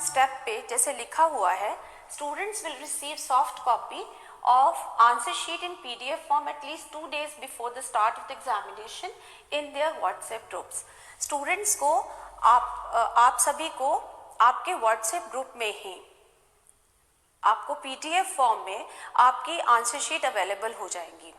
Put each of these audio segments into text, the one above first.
Step पे जैसे लिखा हुआ है, students will receive soft copy of answer sheet in PDF form at least 2 days before the start of the examination in their WhatsApp groups. Students को आप सभी को आपके WhatsApp ग्रुप में ही आपको PDF फॉर्म में आपकी आंसर शीट अवेलेबल हो जाएंगी।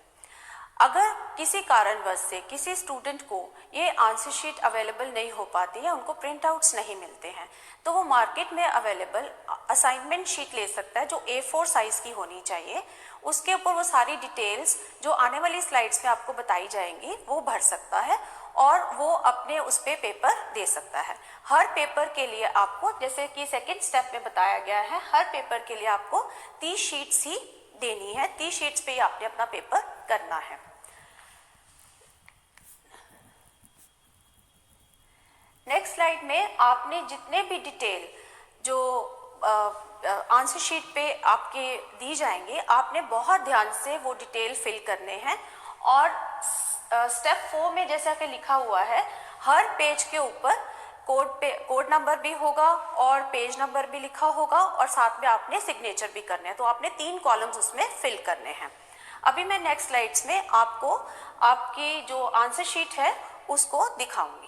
अगर किसी कारणवश से किसी स्टूडेंट को ये आंसर शीट अवेलेबल नहीं हो पाती है, उनको प्रिंट आउट्स नहीं मिलते हैं, तो वो मार्केट में अवेलेबल असाइनमेंट शीट ले सकता है जो A4 साइज की होनी चाहिए। उसके ऊपर वो सारी डिटेल्स जो आने वाली स्लाइड्स में आपको बताई जाएंगी वो भर सकता है और वो अपने उस पे पेपर दे सकता है। हर पेपर के लिए आपको, जैसे कि सेकेंड स्टेप में बताया गया है, हर पेपर के लिए आपको 30 शीट्स ही देनी है। 30 शीट्स पे ही आपने अपना पेपर करना है। नेक्स्ट स्लाइड में आपने जितने भी डिटेल जो आंसर शीट पे आपके दी जाएंगे, आपने बहुत ध्यान से वो डिटेल फिल करने हैं। और स्टेप 4 में जैसा कि लिखा हुआ है, हर पेज के ऊपर कोड नंबर भी होगा और पेज नंबर भी लिखा होगा और साथ में आपने सिग्नेचर भी करने हैं। तो आपने 3 कॉलम्स उसमें फिल करने हैं। अभी मैं नेक्स्ट स्लाइड्स में आपको आपकी जो आंसर शीट है उसको दिखाऊंगी।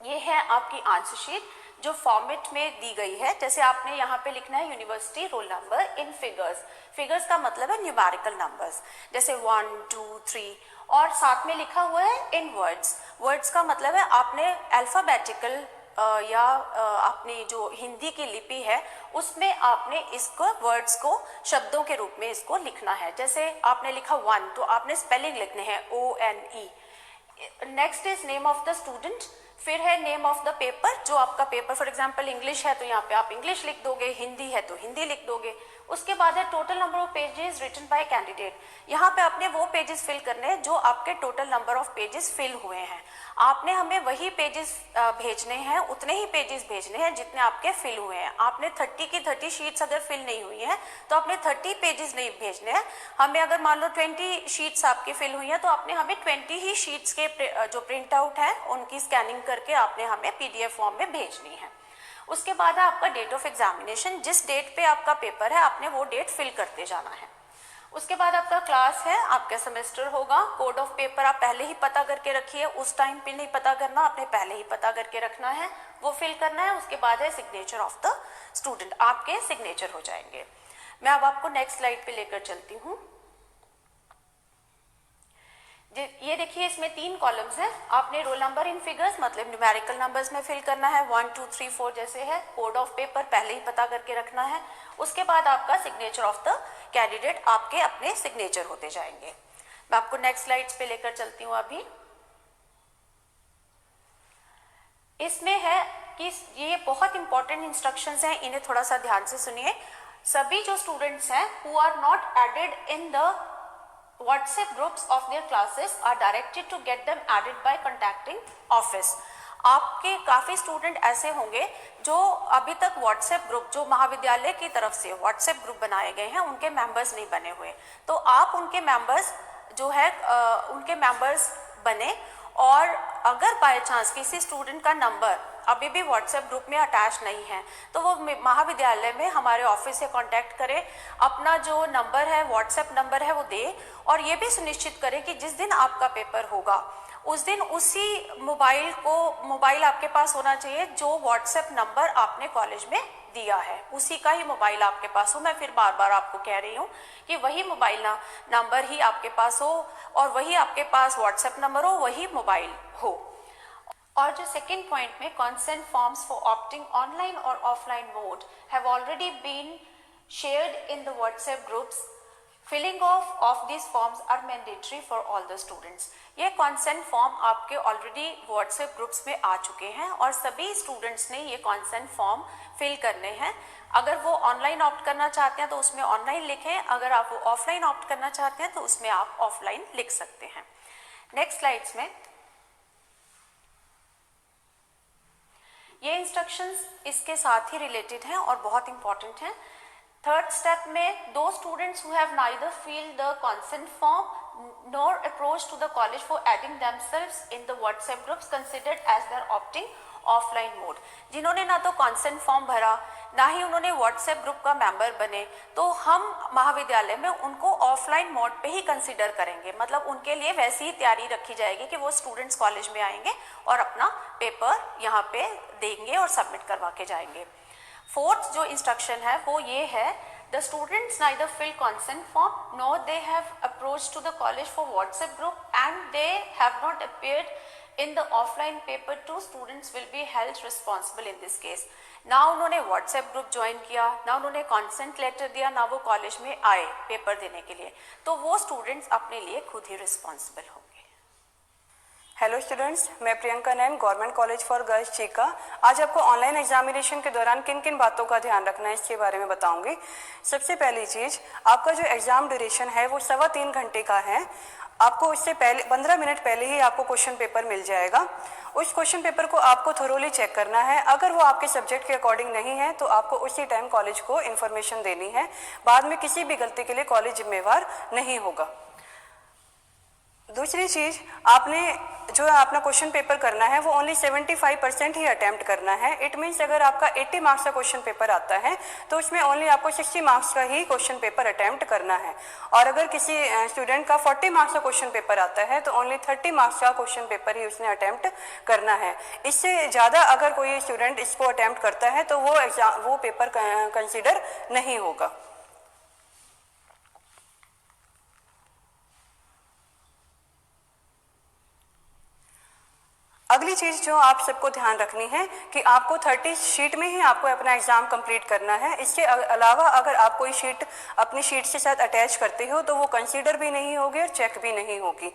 ये है आपकी आंसर शीट जो फॉर्मेट में दी गई है। जैसे आपने यहाँ पे लिखना है university roll number in figures. Figures का मतलब है न्यूमेरिकल नंबर्स, जैसे 1 2 3, और साथ में लिखा हुआ है इन वर्ड्स। वर्ड्स का मतलब है आपने अल्फाबेटिकल या आपने जो हिंदी की लिपि है उसमें आपने इसको वर्ड्स को शब्दों के रूप में इसको लिखना है। जैसे आपने लिखा 1 तो आपने स्पेलिंग लिखने हैं ONE। Next is name of the student, फिर है नेम ऑफ द पेपर, जो आपका पेपर फॉर एग्जांपल इंग्लिश है तो यहाँ पे आप इंग्लिश लिख दोगे, हिंदी है तो हिंदी लिख दोगे। उसके बाद है total number of pages written by candidate. यहाँ पे आपने वो पेजेस फिल करने हैं जो आपके total number of pages fill हुए हैं। आपने हमें वही पेजेस भेजने हैं, उतने ही पेजेस भेजने हैं जितने आपके फिल हुए हैं। आपने 30 की 30 शीट्स अगर फिल नहीं हुई हैं तो आपने 30 पेजेस नहीं भेजने हैं हमें। अगर मान लो 20 शीट्स आपकी फिल हुई हैं तो आपने हमें 20 ही शीट्स के जो प्रिंट आउट है उनकी स्कैनिंग करके आपने हमें PDF फॉर्म में भेजनी है। उसके बाद है आपका डेट ऑफ एग्जामिनेशन, जिस डेट पे आपका पेपर है आपने वो डेट फिल करते जाना है। उसके बाद आपका क्लास है, आपका सेमेस्टर होगा। कोड ऑफ पेपर आप पहले ही पता करके रखिए, उस टाइम पे नहीं पता करना, आपने पहले ही पता करके रखना है, वो फिल करना है। उसके बाद है सिग्नेचर ऑफ द स्टूडेंट, आपके सिग्नेचर हो जाएंगे। मैं अब आपको नेक्स्ट स्लाइड पे लेकर चलती हूँ। ये देखिए इसमें 3 कॉलम्स हैं। आपने रोल नंबर इन फिगर्स मतलब न्यूमेरिकल नंबर्स में फिल करना है, 1 2 3 4 जैसे है। कोड ऑफ पेपर पहले ही पता करके रखना है। उसके बाद आपका सिग्नेचर ऑफ द कैंडिडेट, आपके अपने सिग्नेचर होते जाएंगे। मैं आपको नेक्स्ट स्लाइड्स पे लेकर चलती हूँ। अभी इसमें है कि ये बहुत इंपॉर्टेंट इंस्ट्रक्शंस हैं, इन्हें थोड़ा सा ध्यान से सुनिए। सभी जो स्टूडेंट्स हैं who are not added in the WhatsApp groups of their classes are directed to get them added by contacting office. आपके काफ़ी स्टूडेंट ऐसे होंगे जो अभी तक WhatsApp ग्रुप, जो महाविद्यालय की तरफ से WhatsApp ग्रुप बनाए गए हैं, उनके मेंबर्स नहीं बने हुए। तो आप उनके मेंबर्स जो है उनके मेंबर्स बने। और अगर बाय चांस किसी स्टूडेंट का नंबर अभी भी WhatsApp ग्रुप में अटैच नहीं है तो वो महाविद्यालय में हमारे ऑफिस से कांटेक्ट करें, अपना जो नंबर है WhatsApp नंबर है वो दे, और ये भी सुनिश्चित करें कि जिस दिन आपका पेपर होगा उस दिन उसी मोबाइल आपके पास होना चाहिए जो WhatsApp नंबर आपने कॉलेज में दिया है, उसी का ही मोबाइल आपके पास हो। मैं फिर बार बार आपको कह रही हूँ कि वही मोबाइल नंबर ही आपके पास हो और वही आपके पास WhatsApp नंबर हो, वही मोबाइल हो। और जो सेकेंड पॉइंट में consent forms for opting online और offline mode have already been shared in the WhatsApp groups. Filling of this forms are mandatory for all the students. ये कंसेंट फॉर्म आपके already WhatsApp groups में आ चुके हैं और सभी स्टूडेंट्स ने ये कंसेंट फॉर्म फिल करने हैं। अगर वो ऑनलाइन ऑप्ट करना चाहते हैं तो उसमें ऑनलाइन लिखें, अगर आप वो ऑफलाइन ऑप्ट करना चाहते हैं तो उसमें आप ऑफलाइन लिख सकते हैं। नेक्स्ट स्लाइड्स में ये इंस्ट्रक्शंस इसके साथ ही रिलेटेड हैं और बहुत इंपॉर्टेंट हैं। थर्ड स्टेप में दो students who have neither filled the consent form nor approached to the college for adding themselves in the WhatsApp groups considered as their opting offline mode. जिन्होंने ना तो कॉन्सेंट फॉर्म भरा ना ही उन्होंने WhatsApp group का member बने, तो हम महाविद्यालय में उनको ऑफलाइन मोड पे ही कंसिडर करेंगे। मतलब उनके लिए वैसी ही तैयारी रखी जाएगी कि वो स्टूडेंट्स कॉलेज में आएंगे और अपना पेपर यहाँ पे देंगे और सबमिट करवा के जाएंगे। फोर्थ जो इंस्ट्रक्शन है वो ये है, the students neither fill consent form nor they have approached to the college for WhatsApp group and they have not appeared in the offline paper to students will be held responsible in this case। ना उन्होंने WhatsApp group join किया, ना उन्होंने consent letter दिया, ना वो college में आए पेपर देने के लिए, तो वो स्टूडेंट्स अपने लिए खुद ही रिस्पॉन्सिबल होंगे। हेलो स्टूडेंट्स, मैं Priyanka Nain, government college for girls Cheeka. आज आपको ऑनलाइन एग्जामिनेशन के दौरान किन किन बातों का ध्यान रखना है इसके बारे में बताऊंगी। सबसे पहली चीज़, आपका जो एग्ज़ाम ड्यूरेशन है वो 3.25 घंटे का है। आपको उससे पहले 15 मिनट पहले ही आपको क्वेश्चन पेपर मिल जाएगा। उस क्वेश्चन पेपर को आपको थोरोली चेक करना है। अगर वो आपके सब्जेक्ट के अकॉर्डिंग नहीं है तो आपको उसी टाइम कॉलेज को इन्फॉर्मेशन देनी है। बाद में किसी भी गलती के लिए कॉलेज जिम्मेवार नहीं होगा। दूसरी चीज़, आपने जो अपना क्वेश्चन पेपर करना है वो ओनली 75% ही अटैम्प्ट करना है। इट मीन्स अगर आपका 80 मार्क्स का क्वेश्चन पेपर आता है तो उसमें ओनली आपको 60 मार्क्स का ही क्वेश्चन पेपर अटैम्प्ट करना है। और अगर किसी स्टूडेंट का 40 मार्क्स का क्वेश्चन पेपर आता है तो ओनली 30 मार्क्स का क्वेश्चन पेपर ही उसने अटैम्प्ट करना है। इससे ज़्यादा अगर कोई स्टूडेंट इसको अटैम्प्ट करता है तो वो पेपर कंसिडर नहीं होगा। अगली चीज़ जो आप सबको ध्यान रखनी है कि आपको 30 शीट में ही आपको अपना एग्ज़ाम कंप्लीट करना है। इसके अलावा अगर आप कोई शीट अपनी शीट के साथ अटैच करते हो तो वो कंसीडर भी नहीं होगी और चेक भी नहीं होगी।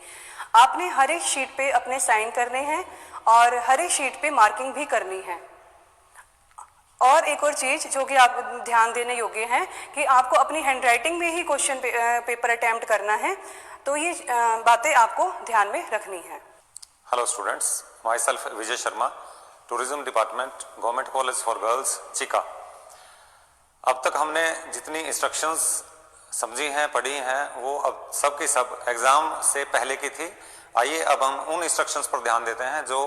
आपने हर एक शीट पे अपने साइन करने हैं और हर एक शीट पे मार्किंग भी करनी है। और एक और चीज़ जो कि आप ध्यान देने योग्य है कि आपको अपनी हैंडराइटिंग में ही क्वेश्चन पेपर अटैम्प्ट करना है। तो ये बातें आपको ध्यान में रखनी है। Hello students, myself Vijay Sharma, Tourism Department, Government College for Girls, Chica. अब तक हमने जितनी इंस्ट्रक्शंस समझी हैं, पढ़ी हैं, वो अब सब की सब एग्ज़ाम से पहले की थी। आइए अब हम उन इंस्ट्रक्शंस पर ध्यान देते हैं जो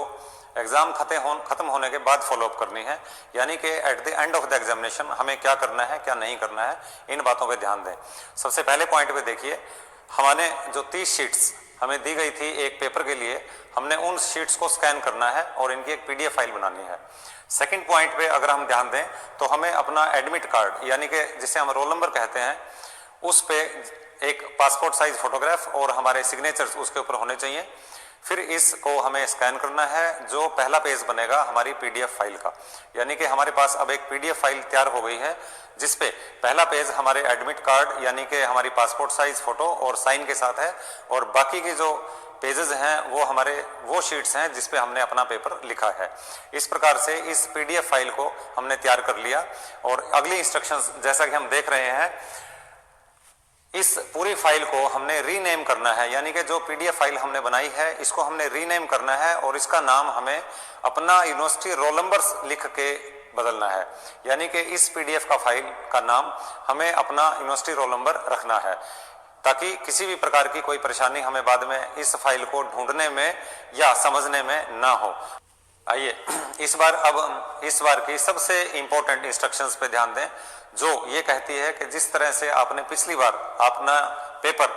एग्ज़ाम ख़त्म होने के बाद फॉलोअप करनी है, यानी कि at the end of the examination हमें क्या करना है, क्या नहीं करना है, इन बातों पर ध्यान दें। सबसे पहले पॉइंट पे देखिए, हमारे जो 30 शीट्स हमें दी गई थी एक पेपर के लिए, हमने उन शीट्स को स्कैन करना है और इनकी एक PDF फाइल बनानी है। सेकंड पॉइंट पे अगर हम ध्यान दें तो हमें अपना एडमिट कार्ड, यानी कि जिसे हम रोल नंबर कहते हैं, उस पे एक पासपोर्ट साइज फोटोग्राफ और हमारे सिग्नेचर्स उसके ऊपर होने चाहिए। फिर इसको हमें स्कैन करना है। जो पहला पेज बनेगा हमारी PDF फाइल का, यानी कि हमारे पास अब एक PDF फाइल तैयार हो गई है जिसपे पहला पेज हमारे एडमिट कार्ड यानी कि हमारी पासपोर्ट साइज फोटो और साइन के साथ है, और बाकी की जो पेजेस हैं वो हमारे वो शीट्स हैं जिसपे हमने अपना पेपर लिखा है। इस प्रकार से इस PDF फाइल को हमने तैयार कर लिया। और अगली इंस्ट्रक्शंस जैसा कि हम देख रहे हैं, इस पूरी फाइल को हमने रीनेम करना है, यानी कि जो PDF फाइल हमने बनाई है इसको हमने रीनेम करना है और इसका नाम हमें अपना यूनिवर्सिटी रोल नंबर्स लिख के बदलना है। यानी कि इस PDF का फाइल का नाम हमें अपना यूनिवर्सिटी रोल नंबर रखना है, ताकि किसी भी प्रकार की कोई परेशानी हमें बाद में इस फाइल को ढूंढने में या समझने में ना हो। आइए इस बार की सबसे इंपॉर्टेंट इंस्ट्रक्शंस पे ध्यान दें, जो ये कहती है कि जिस तरह से आपने पिछली बार अपना पेपर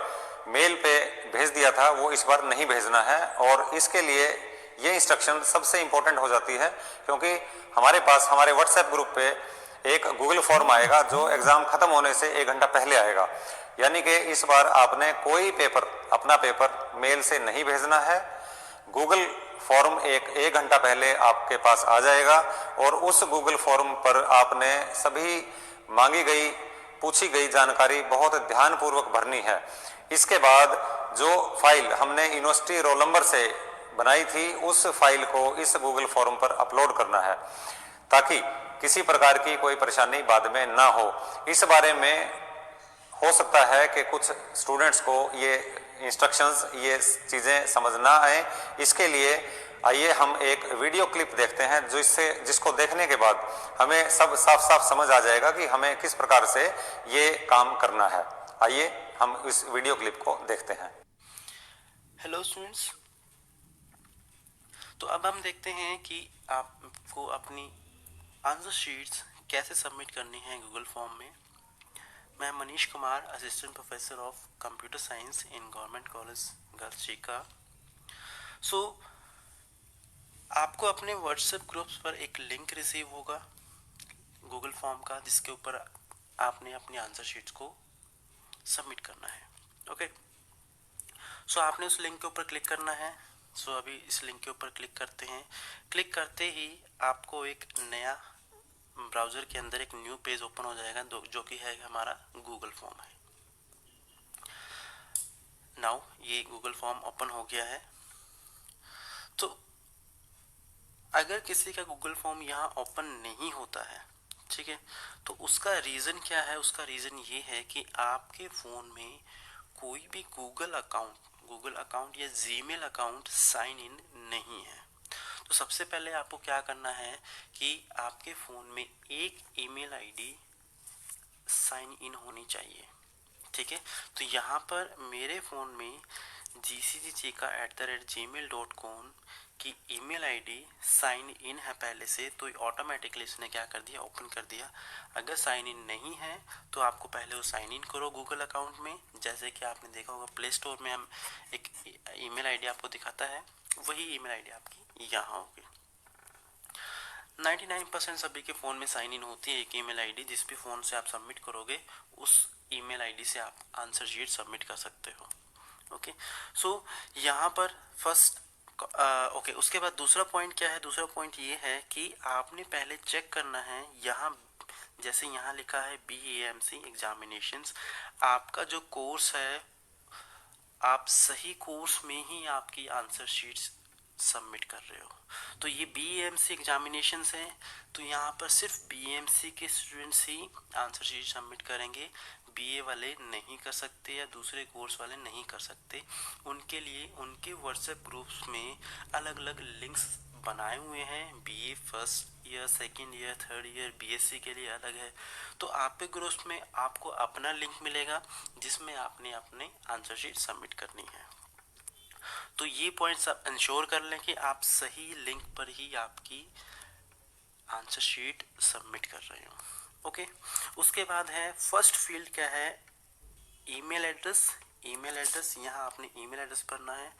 मेल पे भेज दिया था वो इस बार नहीं भेजना है। और इसके लिए ये इंस्ट्रक्शन सबसे इंपॉर्टेंट हो जाती है, क्योंकि हमारे पास हमारे व्हाट्सएप ग्रुप पे एक गूगल फॉर्म आएगा जो एग्जाम खत्म होने से 1 घंटा पहले आएगा। यानी कि इस बार आपने कोई अपना पेपर मेल से नहीं भेजना है। गूगल फॉर्म एक घंटा पहले आपके पास आ जाएगा और उस गूगल फॉर्म पर आपने सभी मांगी गई पूछी गई जानकारी बहुत ध्यानपूर्वक भरनी है। इसके बाद जो फाइल हमने यूनिवर्सिटी रोल नंबर से बनाई थी उस फाइल को इस गूगल फॉर्म पर अपलोड करना है, ताकि किसी प्रकार की कोई परेशानी बाद में ना हो। इस बारे में हो सकता है कि कुछ स्टूडेंट्स को ये इंस्ट्रक्शंस, ये चीज़ें समझ ना आए। इसके लिए आइए हम एक वीडियो क्लिप देखते हैं जिसको देखने के बाद हमें सब साफ साफ समझ आ जाएगा कि हमें किस प्रकार से ये काम करना है। आइए हम इस वीडियो क्लिप को देखते हैं। हेलो स्टूडेंट्स, तो अब हम देखते हैं कि आपको अपनी आंसर शीट्स कैसे सबमिट करनी है गूगल फॉर्म में। मैं Manish Kumar, assistant professor of computer science in government college girls Cheeka. So आपको अपने व्हाट्सएप ग्रुप्स पर एक लिंक रिसीव होगा गूगल फॉर्म का, जिसके ऊपर आपने अपनी आंसर शीट्स को सबमिट करना है। ओके, सो आपने उस लिंक के ऊपर क्लिक करना है। सो अभी इस लिंक के ऊपर क्लिक करते हैं। क्लिक करते ही आपको एक नया ब्राउज़र के अंदर एक न्यू पेज ओपन हो जाएगा जो कि है हमारा गूगल फॉर्म है। नाउ ये गूगल फॉर्म ओपन हो गया है। तो अगर किसी का गूगल फॉर्म यहाँ ओपन नहीं होता है, ठीक है, तो उसका रीज़न क्या है? उसका रीज़न ये है कि आपके फ़ोन में कोई भी गूगल अकाउंट या जीमेल अकाउंट साइन इन नहीं है। तो सबसे पहले आपको क्या करना है कि आपके फ़ोन में एक ईमेल आईडी साइन इन होनी चाहिए, ठीक है। तो यहाँ पर मेरे फ़ोन में gcgchika@gmail.com की ईमेल आईडी साइन इन है पहले से, तो ऑटोमेटिकली इसने क्या कर दिया, ओपन कर दिया। अगर साइन इन नहीं है तो आपको पहले वो साइन इन करो गूगल अकाउंट में। जैसे कि आपने देखा होगा प्ले स्टोर में हम एक ईमेल आईडी आपको दिखाता है, वही ईमेल आईडी आपकी यहाँ होगी। 99% सभी के फ़ोन में साइन इन होती है एक ईमेल आईडी। जिस भी फ़ोन से आप सबमिट करोगे उस ईमेल आईडी से आप आंसर शीट सबमिट कर सकते हो। ओके, सो यहाँ पर फर्स्ट ओके, उसके बाद दूसरा पॉइंट क्या है? दूसरा पॉइंट ये है कि आपने पहले चेक करना है, यहाँ जैसे यहाँ लिखा है BAMC एग्जामिनेशंस, आपका जो कोर्स है आप सही कोर्स में ही आपकी आंसर शीट्स सबमिट कर रहे हो। तो ये BAMC एग्जामिनेशंस हैं, तो यहाँ पर सिर्फ BAMC के स्टूडेंट्स ही आंसर शीट सबमिट करेंगे। BA वाले नहीं कर सकते या दूसरे कोर्स वाले नहीं कर सकते। उनके लिए उनके व्हाट्सएप ग्रुप्स में अलग अलग लिंक्स बनाए हुए हैं। BA first year, second year, third year, BSc के लिए अलग है। तो आपके ग्रुप्स में आपको अपना लिंक मिलेगा जिसमें आपने अपने आंसर शीट सबमिट करनी है। तो ये पॉइंट्स आप इंश्योर कर लें कि आप सही लिंक पर ही आपकी आंसर शीट सबमिट कर रहे हो। ओके, उसके बाद है फर्स्ट फील्ड क्या है? Email address. ईमेल एड्रेस, यहाँ आपने ईमेल एड्रेस भरना है।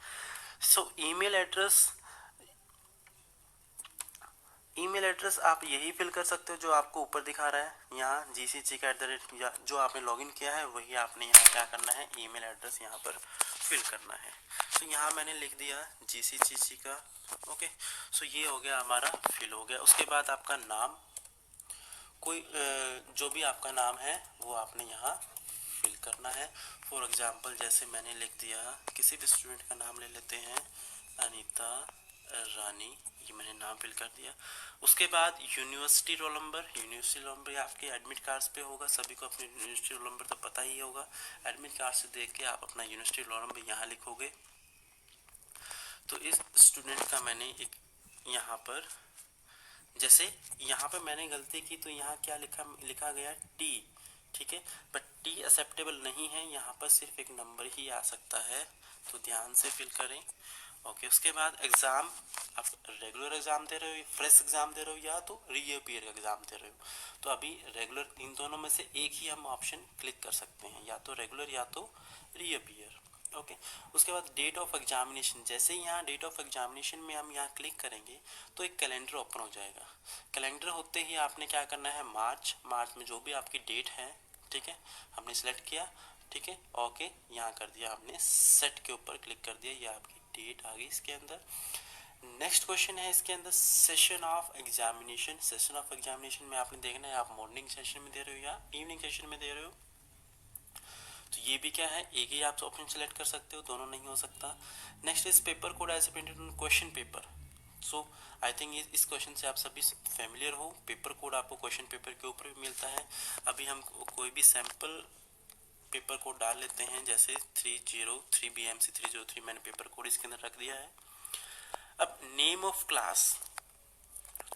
सो ईमेल एड्रेस आप यही फिल कर सकते हो जो आपको ऊपर दिखा रहा है यहाँ gcgchika@ या जो आपने लॉगिन किया है वही आपने यहाँ क्या करना है, ईमेल एड्रेस यहाँ पर फिल करना है। तो यहाँ मैंने लिख दिया gcgchika। ओके, सो ये हो गया, हमारा फिल हो गया। उसके बाद आपका नाम, कोई जो भी आपका नाम है वो आपने यहाँ फिल करना है। फॉर एग्जांपल जैसे मैंने लिख दिया, किसी भी स्टूडेंट का नाम ले लेते हैं, अनीता रानी, ये मैंने नाम फिल कर दिया। उसके बाद यूनिवर्सिटी रोल नंबर आपके एडमिट कार्ड्स पे होगा। सभी को अपने यूनिवर्सिटी रोल नंबर तो पता ही होगा। एडमिट कार्ड से देख के आप अपना यूनिवर्सिटी रोल नंबर यहाँ लिखोगे। तो इस स्टूडेंट का मैंने एक यहाँ पर, जैसे यहाँ पर मैंने गलती की तो यहाँ क्या लिखा गया टी, ठीक है, बट टी एक्सेप्टेबल नहीं है, यहाँ पर सिर्फ एक नंबर ही आ सकता है, तो ध्यान से फिल करें। ओके, उसके बाद एग्ज़ाम, आप रेगुलर एग्ज़ाम दे रहे हो, फ्रेश एग्ज़ाम दे रहे हो या तो रीअपियर एग्ज़ाम दे रहे हो। तो अभी रेगुलर, इन दोनों में से एक ही हम ऑप्शन क्लिक कर सकते हैं, या तो रेगुलर या तो रीअपियर। ओके, उसके बाद डेट ऑफ एग्जामिनेशन, जैसे यहाँ डेट ऑफ एग्जामिनेशन में हम यहाँ क्लिक करेंगे तो एक कैलेंडर ओपन हो जाएगा। कैलेंडर होते ही आपने क्या करना है, मार्च में जो भी आपकी डेट है, ठीक है, हमने सेलेक्ट किया, ठीक है, ओके, यहाँ कर दिया, आपने सेट के ऊपर क्लिक कर दिया, ये आपकी डेट आ गई इसके अंदर। नेक्स्ट क्वेश्चन है इसके अंदर session of examination. Session of examination में आपने देखना है आप मॉर्निंग सेशन में दे रहे हो या इवनिंग सेशन में दे रहे हो। तो ये भी क्या है, एक ही आप ऑप्शन सेलेक्ट कर सकते हो, दोनों नहीं हो सकता। Next is paper code as printed on question paper. So I think इस क्वेश्चन से आप सभी फेमिलियर हो। पेपर कोड आपको क्वेश्चन पेपर के ऊपर भी मिलता है। अभी हम कोई भी सैम्पल पेपर कोड डाल लेते हैं, जैसे 303 BAMC 303 मैंने पेपर कोड इसके अंदर रख दिया है। अब नेम ऑफ क्लास,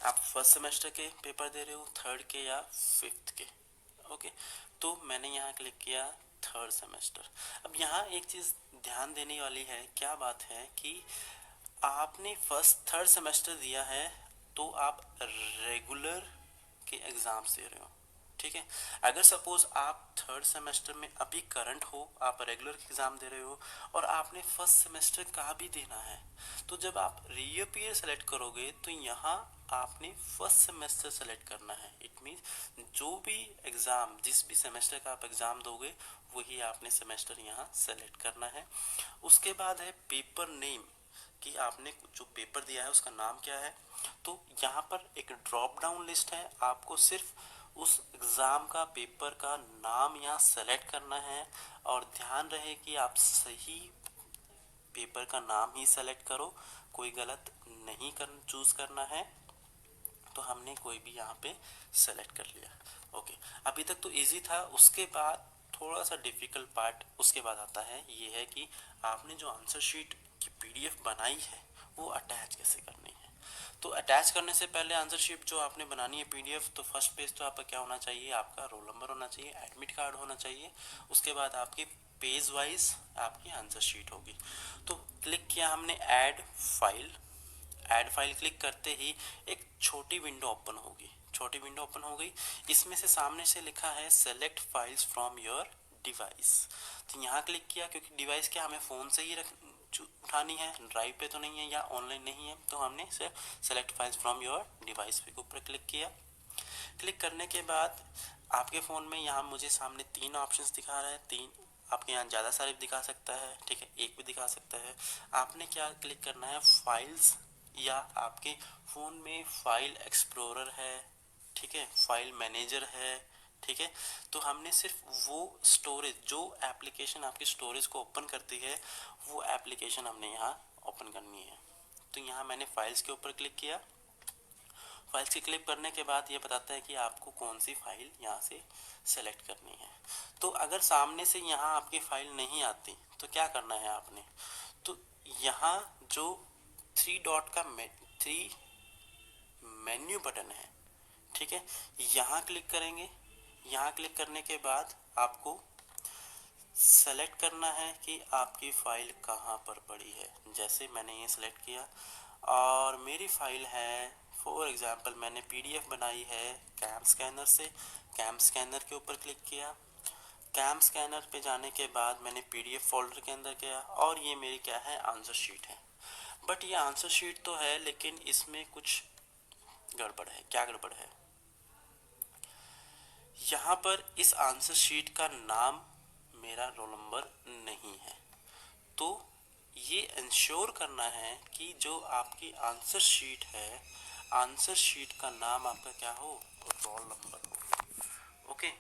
आप फर्स्ट सेमेस्टर के पेपर दे रहे हो, थर्ड के या फिफ्थ के, ओके, तो मैंने यहाँ क्लिक किया थर्ड सेमेस्टर। अब यहाँ एक चीज़ ध्यान देने वाली है, क्या बात है कि आपने फर्स्ट थर्ड सेमेस्टर दिया है तो आप रेगुलर के एग्ज़ाम्स दे रहे हो, ठीक है। अगर सपोज आप थर्ड सेमेस्टर में अभी करंट हो, आप रेगुलर एग्ज़ाम दे रहे हो और आपने फर्स्ट सेमेस्टर का भी देना है, तो जब आप रीअपीयर सेलेक्ट करोगे तो यहाँ आपने फर्स्ट सेमेस्टर सेलेक्ट करना है। इट मीन्स जो भी एग्ज़ाम, जिस भी सेमेस्टर का आप एग्ज़ाम दोगे वही आपने सेमेस्टर यहाँ सेलेक्ट करना है। उसके बाद है पेपर नेम, कि आपने जो पेपर दिया है उसका नाम क्या है। तो यहाँ पर एक ड्रॉप डाउन लिस्ट है, आपको सिर्फ उस एग्ज़ाम का पेपर का नाम यहाँ सेलेक्ट करना है और ध्यान रहे कि आप सही पेपर का नाम ही सेलेक्ट करो, कोई गलत नहीं चूज़ करना है। तो हमने कोई भी यहाँ पे सेलेक्ट कर लिया, ओके। अभी तक तो इजी था। उसके बाद थोड़ा सा डिफ़िकल्ट पार्ट उसके बाद आता है, ये है कि आपने जो आंसर शीट की पीडीएफ बनाई है वो अटैच कैसे करनी है। तो अटैच करने से पहले आंसर शीट जो आपने बनानी है पीडीएफ, तो फर्स्ट पेज तो आपका क्या होना चाहिए, आपका रोल नंबर होना चाहिए, एडमिट कार्ड होना चाहिए। उसके बाद आपकी पेज वाइज आपकी आंसर शीट होगी। तो क्लिक किया हमने add file, add file click करते ही एक छोटी विंडो ओपन होगी, छोटी विंडो ओपन हो गई। इसमें से सामने से लिखा है select files from your device. तो यहाँ क्लिक किया, क्योंकि डिवाइस क्या हमें फ़ोन से ही उठानी है, ड्राइव पे तो नहीं है या ऑनलाइन नहीं है, तो हमने सिर्फ select files from your device पे ऊपर क्लिक किया। क्लिक करने के बाद आपके फ़ोन में यहाँ मुझे सामने 3 ऑप्शंस दिखा रहा है, 3 आपके यहाँ ज़्यादा सारे दिखा सकता है, ठीक है, एक भी दिखा सकता है। आपने क्या क्लिक करना है, फाइल्स, या आपके फ़ोन में फाइल एक्सप्लोरर है, ठीक है, फाइल मैनेजर है, ठीक है। तो हमने सिर्फ वो स्टोरेज, जो एप्लीकेशन आपकी स्टोरेज को ओपन करती है वो एप्लीकेशन हमने यहाँ ओपन करनी है। तो यहाँ मैंने फाइल्स के ऊपर क्लिक किया। फाइल्स के क्लिक करने के बाद ये बताता है कि आपको कौन सी फाइल यहाँ से सेलेक्ट करनी है। तो अगर सामने से यहाँ आपकी फाइल नहीं आती तो क्या करना है आपने, तो यहाँ जो 3 मेन्यू बटन है, ठीक है, यहाँ क्लिक करेंगे। यहाँ क्लिक करने के बाद आपको सेलेक्ट करना है कि आपकी फ़ाइल कहाँ पर पड़ी है। जैसे मैंने ये सेलेक्ट किया और मेरी फ़ाइल है, फॉर एग्ज़ाम्पल मैंने पीडीएफ बनाई है कैम स्कैनर से, कैम स्कैनर के ऊपर क्लिक किया। कैम स्कैनर पे जाने के बाद मैंने पीडीएफ फोल्डर के अंदर गया और ये मेरी क्या है, आंसर शीट है। बट ये आंसर शीट तो है लेकिन इसमें कुछ गड़बड़ है। क्या गड़बड़ है, यहाँ पर इस आंसर शीट का नाम मेरा रोल नंबर नहीं है। तो ये इंश्योर करना है कि जो आपकी आंसर शीट है, आंसर शीट का नाम आपका क्या हो, रोल नंबर हो, ओके।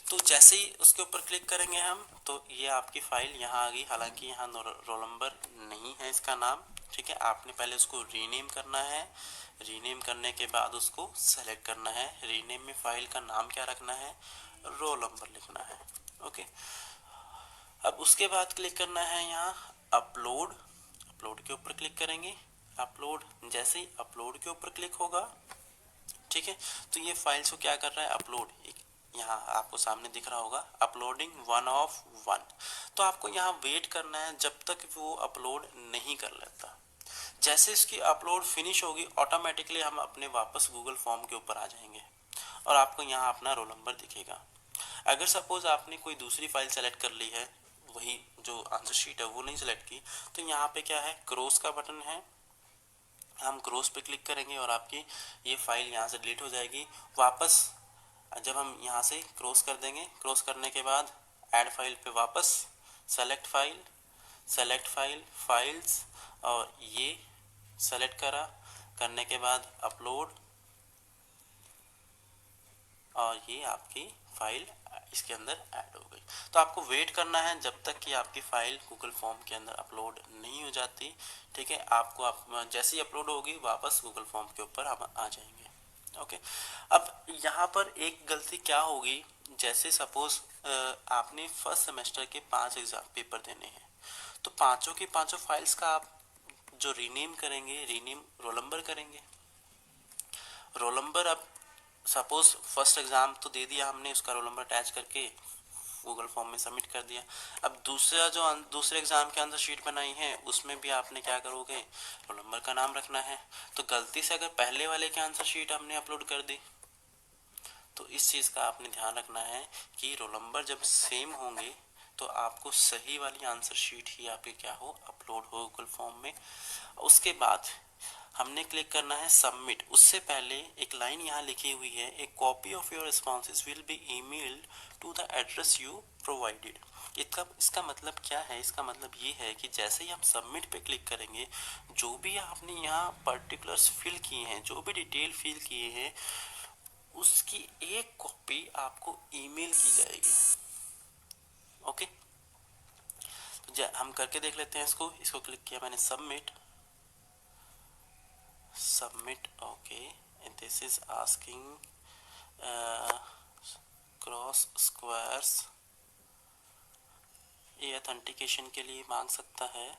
तो जैसे ही उसके ऊपर क्लिक करेंगे हम, तो ये आपकी फ़ाइल यहाँ आ गई। हालांकि यहाँ रोल नंबर नहीं है इसका नाम, ठीक है। आपने पहले उसको रीनेम करना है, रीनेम करने के बाद उसको सेलेक्ट करना है। रीनेम में फ़ाइल का नाम क्या रखना है, रोल नंबर लिखना है, ओके। अब उसके बाद क्लिक करना है यहाँ अपलोड, अपलोड के ऊपर क्लिक करेंगे। अपलोड, जैसे ही अपलोड के ऊपर क्लिक होगा, ठीक है, तो ये फाइल्स को क्या कर रहा है, अपलोड। यहाँ आपको सामने दिख रहा होगा अपलोडिंग 1 of 1। तो आपको यहाँ वेट करना है जब तक वो अपलोड नहीं कर लेता। जैसे इसकी अपलोड फिनिश होगी, ऑटोमेटिकली हम अपने वापस गूगल फॉर्म के ऊपर आ जाएंगे और आपको यहाँ अपना रोल नंबर दिखेगा। अगर सपोज आपने कोई दूसरी फाइल सेलेक्ट कर ली है, वही जो आंसर शीट है वो नहीं सेलेक्ट की, तो यहाँ पे क्या है, क्रॉस का बटन है, हम क्रॉस पे क्लिक करेंगे और आपकी ये फाइल यहाँ से डिलीट हो जाएगी। वापस जब हम यहाँ से क्रॉस कर देंगे, क्रॉस करने के बाद ऐड फाइल पे वापस select file, select file, files, और ये सेलेक्ट करा, करने के बाद अपलोड, और ये आपकी फाइल इसके अंदर ऐड हो गई। तो आपको वेट करना है जब तक कि आपकी फ़ाइल गूगल फॉर्म के अंदर अपलोड नहीं हो जाती, ठीक है। आपको जैसे ही अपलोड होगी वापस गूगल फॉर्म के ऊपर हम आ जाएंगे, ओके। अब यहाँ पर एक गलती क्या होगी, जैसे सपोज आपने फर्स्ट सेमेस्टर के 5 एग्जाम पेपर देने हैं, तो पांचों की पांचों फाइल्स का आप जो रीनेम करेंगे, रीनेम रोल नंबर करेंगे। रोल नंबर अब सपोज फर्स्ट एग्जाम तो दे दिया हमने, उसका रोल नंबर अटैच करके गूगल फॉर्म में सबमिट कर दिया। अब दूसरे एग्जाम के आंसर शीट बनाई है, उसमें भी आपने क्या करोगे, रोल नंबर का नाम रखना है। तो गलती से अगर पहले वाले के आंसर शीट आपने अपलोड कर दी, तो इस चीज का आपने ध्यान रखना है कि रोल नंबर जब सेम होंगे तो आपको सही वाली आंसर शीट ही आपके क्या हो, अपलोड हो गूगल फॉर्म में। उसके बाद हमने क्लिक करना है सबमिट। उससे पहले एक लाइन यहाँ लिखी हुई है, a copy of your responses will be emailed to the address you provided. इसका मतलब क्या है? इसका मतलब ये है कि जैसे ही हम सबमिट पे क्लिक करेंगे, जो भी आपने यहाँ पर्टिकुलर्स फिल किए हैं, जो भी डिटेल फिल किए हैं, उसकी एक कॉपी आपको ईमेल की जाएगी। ओके, तो हम करके देख लेते हैं इसको क्लिक किया मैंने, submit. Okay, this is asking cross squares, ये ऑथेंटिकेशन के लिए मांग सकता है,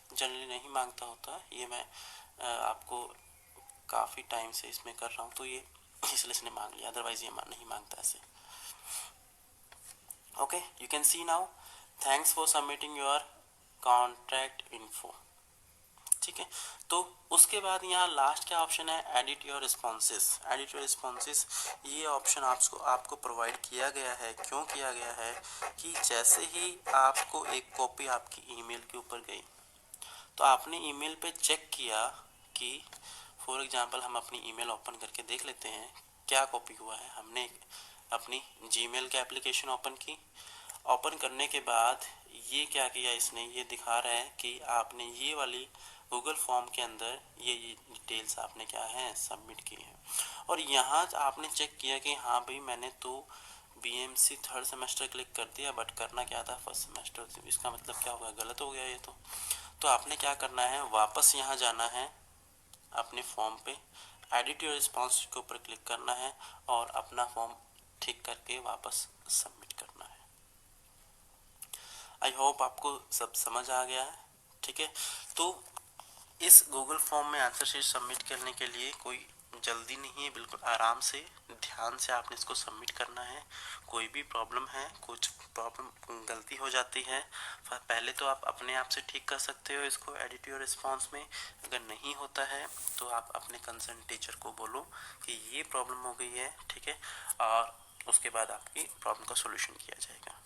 जनरली नहीं मांगता होता। ये मैं आपको काफ़ी टाइम से इसमें कर रहा हूँ, तो ये इसलिए इसने मांग लिया, अदरवाइज ये नहीं मांगता ऐसे। Okay, you can see now, thanks for submitting your contract info. ठीक है, तो उसके बाद यहाँ लास्ट क्या ऑप्शन है, edit your responses. Edit your responses, ये ऑप्शन आपको प्रोवाइड किया गया है। क्यों किया गया है कि जैसे ही आपको एक कॉपी आपकी ईमेल के ऊपर गई, तो आपने ईमेल पे चेक किया कि फॉर एग्जांपल हम अपनी ईमेल ओपन करके देख लेते हैं क्या कॉपी हुआ है। हमने अपनी जीमेल की एप्लीकेशन ओपन की, ओपन करने के बाद ये क्या किया इसने, ये दिखा रहा है कि आपने ये वाली गूगल फॉर्म के अंदर ये डिटेल्स आपने क्या है सबमिट की है। और यहाँ आपने चेक किया कि हाँ भाई मैंने तो बीएमसी थर्ड सेमेस्टर क्लिक कर दिया, बट करना क्या था फर्स्ट सेमेस्टर। इसका मतलब क्या होगा, गलत हो गया ये तो आपने क्या करना है, वापस यहाँ जाना है अपने फॉर्म पे, एडिट योर रिस्पॉन्स के ऊपर क्लिक करना है और अपना फॉर्म ठीक करके वापस सबमिट करना है। आई होप आपको सब समझ आ गया है। ठीक है, तो इस गूगल फॉर्म में आंसर शीट सबमिट करने के लिए कोई जल्दी नहीं है, बिल्कुल आराम से ध्यान से आपने इसको सबमिट करना है। कोई भी प्रॉब्लम है, कुछ प्रॉब्लम गलती हो जाती है, पहले तो आप अपने आप से ठीक कर सकते हो इसको एडिट योर रिस्पॉन्स में। अगर नहीं होता है तो आप अपने कंसर्न टीचर को बोलो कि ये प्रॉब्लम हो गई है, ठीक है, और उसके बाद आपकी प्रॉब्लम का सोल्यूशन किया जाएगा।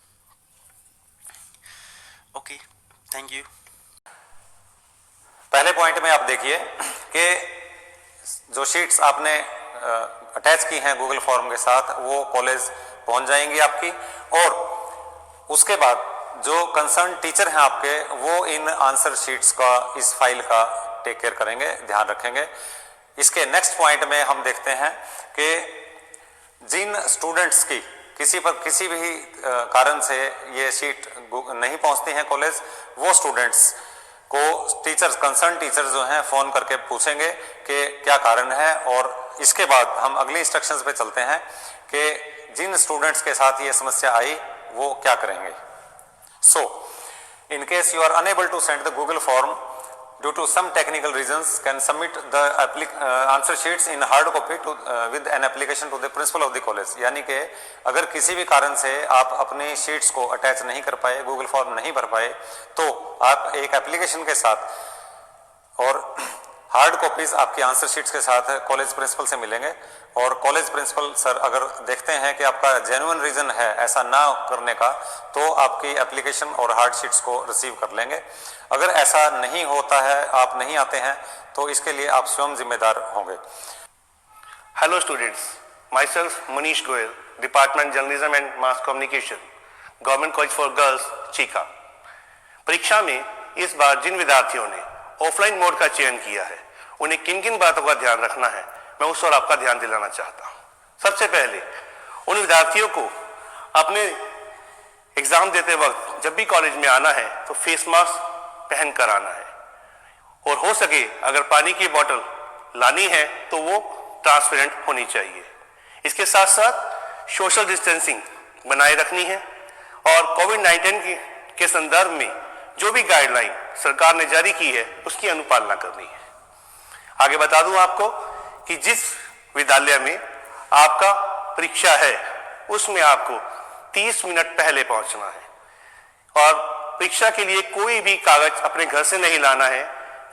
Okay, thank you. पहले पॉइंट में आप देखिए कि जो शीट्स आपने अटैच की हैं गूगल फॉर्म के साथ, वो कॉलेज पहुंच जाएंगी आपकी, और उसके बाद जो कंसर्न टीचर हैं आपके, वो इन आंसर शीट्स का, इस फाइल का टेक केयर करेंगे, ध्यान रखेंगे। इसके नेक्स्ट पॉइंट में हम देखते हैं कि जिन स्टूडेंट्स की किसी भी कारण से ये शीट नहीं पहुंचती हैं कॉलेज, वो स्टूडेंट्स को टीचर्स, कंसर्न टीचर्स जो हैं, फोन करके पूछेंगे कि क्या कारण है। और इसके बाद हम अगली इंस्ट्रक्शंस पे चलते हैं कि जिन स्टूडेंट्स के साथ ये समस्या आई वो क्या करेंगे। So in case you are unable to send the Google form due to some technical reasons, can submit the answer sheets in hard copy with an application to the principal of the college। यानी कि अगर किसी भी कारण से आप अपनी sheets को अटैच नहीं कर पाए, गूगल फॉर्म नहीं भर पाए, तो आप एक एप्लीकेशन के साथ और हार्ड कॉपीज आपकी आंसर शीट्स के साथ कॉलेज प्रिंसिपल से मिलेंगे। और कॉलेज प्रिंसिपल सर अगर देखते हैं कि आपका जेन्युइन रीजन है ऐसा ना करने का, तो आपकी एप्लीकेशन और हार्ड शीट्स को रिसीव कर लेंगे। अगर ऐसा नहीं होता है, आप नहीं आते हैं, तो इसके लिए आप स्वयं जिम्मेदार होंगे। Hello students, myself Manish Goyal, Department Journalism and Mass Communication, Government College for Girls, Chica. परीक्षा में इस बार जिन विद्यार्थियों ने ऑफलाइन मोड का चयन किया है, उन्हें किन किन बातों का ध्यान रखना है, मैं उस पर आपका ध्यान दिलाना चाहता हूँ। सबसे पहले उन विद्यार्थियों को अपने एग्जाम देते वक्त जब भी कॉलेज में आना है तो फेस मास्क पहन कर आना है, और हो सके अगर पानी की बोतल लानी है तो वो ट्रांसपेरेंट होनी चाहिए। इसके साथ साथ सोशल डिस्टेंसिंग बनाए रखनी है और कोविड-19 के संदर्भ में जो भी गाइडलाइन सरकार ने जारी की है उसकी अनुपालना करनी है। आगे बता दूं आपको कि जिस विद्यालय में आपका परीक्षा है उसमें आपको 30 मिनट पहले पहुंचना है और परीक्षा के लिए कोई भी कागज अपने घर से नहीं लाना है।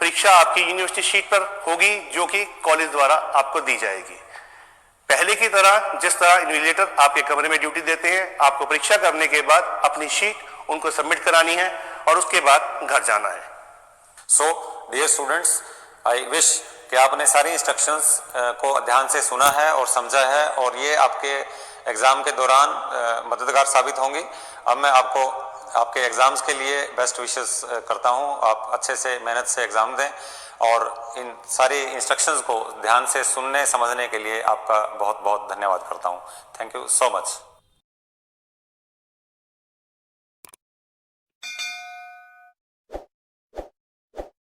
परीक्षा आपकी यूनिवर्सिटी शीट पर होगी जो कि कॉलेज द्वारा आपको दी जाएगी। पहले की तरह जिस तरह इन्विजिलेटर आपके कमरे में ड्यूटी देते हैं, आपको परीक्षा करने के बाद अपनी शीट उनको सबमिट करानी है और उसके बाद घर जाना है। So dear students, I wish कि आपने सारी इंस्ट्रक्शंस को ध्यान से सुना है और समझा है और ये आपके एग्ज़ाम के दौरान मददगार साबित होंगी। अब मैं आपको आपके एग्ज़ाम्स के लिए बेस्ट विशेस करता हूँ। आप अच्छे से मेहनत से एग्ज़ाम दें और इन सारी इंस्ट्रक्शंस को ध्यान से सुनने समझने के लिए आपका बहुत बहुत धन्यवाद करता हूँ। Thank you so much.